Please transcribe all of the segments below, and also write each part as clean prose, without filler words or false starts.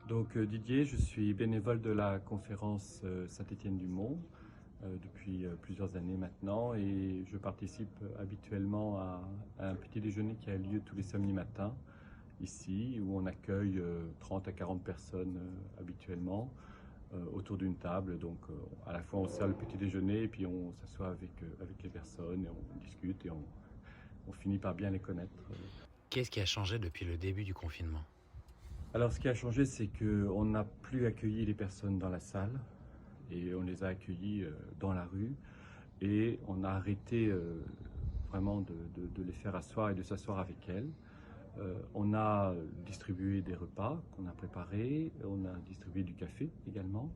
Donc Didier, je suis bénévole de la conférence Saint-Étienne-du-Mont depuis plusieurs années maintenant et je participe habituellement à un petit déjeuner qui a lieu tous les samedis matins ici où on accueille 30 à 40 personnes habituellement autour d'une table. Donc à la fois on sert le petit déjeuner et puis on s'assoit avec les personnes et on discute et on finit par bien les connaître. Qu'est-ce qui a changé depuis le début du confinement? Alors ce qui a changé, c'est qu'on n'a plus accueilli les personnes dans la salle et on les a accueillis dans la rue et on a arrêté vraiment de les faire asseoir et de s'asseoir avec elles. On a distribué des repas qu'on a préparés, on a distribué du café également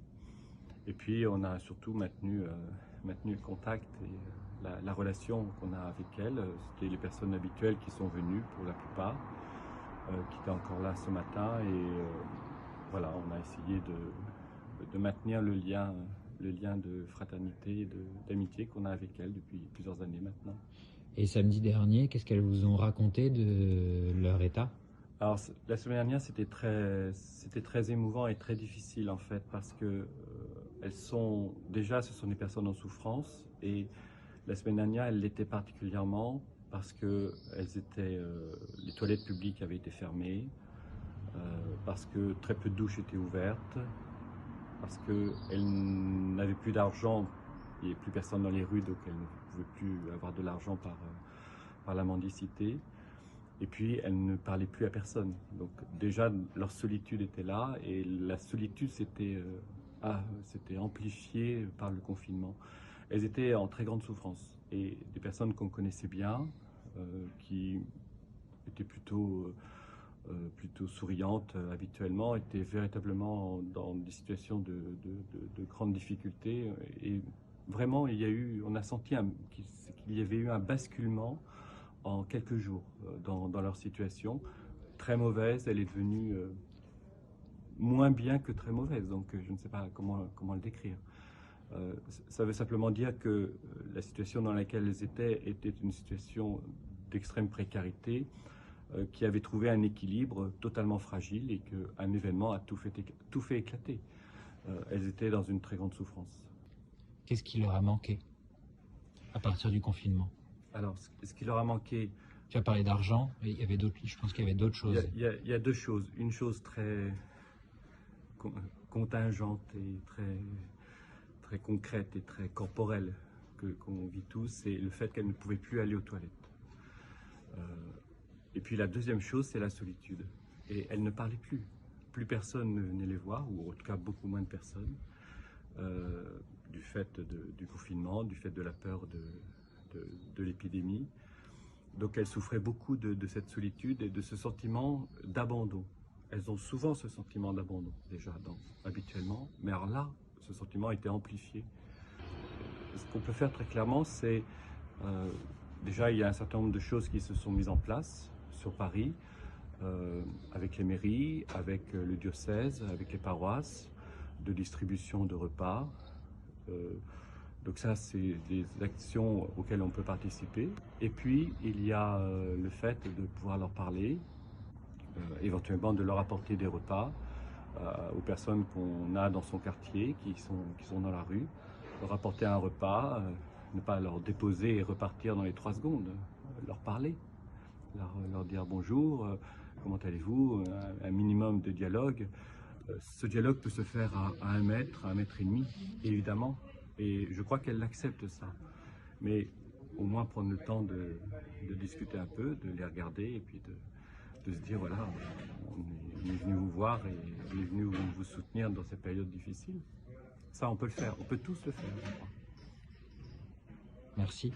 et puis on a surtout maintenu le contact et la relation qu'on a avec elles. C'était les personnes habituelles qui sont venues pour la plupart. Qui était encore là ce matin et voilà, on a essayé de maintenir le lien de fraternité et d'amitié qu'on a avec elles depuis plusieurs années maintenant. Et samedi dernier, qu'est-ce qu'elles vous ont raconté de leur état? Alors la semaine dernière c'était très émouvant et très difficile en fait parce que ce sont des personnes en souffrance et la semaine dernière elles l'étaient particulièrement parce que les toilettes publiques avaient été fermées, parce que très peu de douches étaient ouvertes, parce qu'elles n'avaient plus d'argent, il n'y avait plus personne dans les rues, donc elles ne pouvaient plus avoir de l'argent par la mendicité. Et puis elles ne parlaient plus à personne. Donc déjà leur solitude était là et la solitude s'était amplifiée par le confinement. Elles étaient en très grande souffrance et des personnes qu'on connaissait bien, qui étaient plutôt souriantes habituellement, étaient véritablement dans des situations de grandes difficultés. Et vraiment, on a senti qu'il y avait eu un basculement en quelques jours dans leur situation. Très mauvaise, elle est devenue moins bien que très mauvaise, donc je ne sais pas comment le décrire. Ça veut simplement dire que la situation dans laquelle elles était une situation d'extrême précarité qui avait trouvé un équilibre totalement fragile et qu'un événement a tout fait éclater. Elles étaient dans une très grande souffrance. Qu'est-ce qui leur a manqué à partir du confinement? Alors, ce qui leur a manqué... Tu as parlé d'argent, mais je pense qu'il y avait d'autres choses. Il y a deux choses. Une chose très contingente et très concrète et très corporelle qu'on vit tous, c'est le fait qu'elles ne pouvaient plus aller aux toilettes. Et puis la deuxième chose, c'est la solitude. Et elles ne parlaient plus. Plus personne ne venait les voir, ou en tout cas beaucoup moins de personnes, du fait du confinement, du fait de la peur de l'épidémie. Donc elles souffraient beaucoup de cette solitude et de ce sentiment d'abandon. Elles ont souvent ce sentiment d'abandon, déjà, habituellement, mais alors là, ce sentiment a été amplifié. Ce qu'on peut faire très clairement, c'est... déjà, il y a un certain nombre de choses qui se sont mises en place sur Paris, avec les mairies, avec le diocèse, avec les paroisses, de distribution de repas. Donc ça, c'est des actions auxquelles on peut participer. Et puis, il y a le fait de pouvoir leur parler, éventuellement de leur apporter des repas aux personnes qu'on a dans son quartier, qui sont dans la rue, leur apporter un repas, ne pas leur déposer et repartir dans les 3 secondes, leur parler, leur dire bonjour, comment allez-vous, un minimum de dialogue. Ce dialogue peut se faire à 1 mètre, à 1,5 mètres, évidemment, et je crois qu'elle accepte ça. Mais au moins prendre le temps de discuter un peu, de les regarder et puis de se dire voilà, on est venu vous voir et on est venu vous soutenir dans cette période difficile. Ça, on peut le faire, on peut tous le faire, je crois. Merci.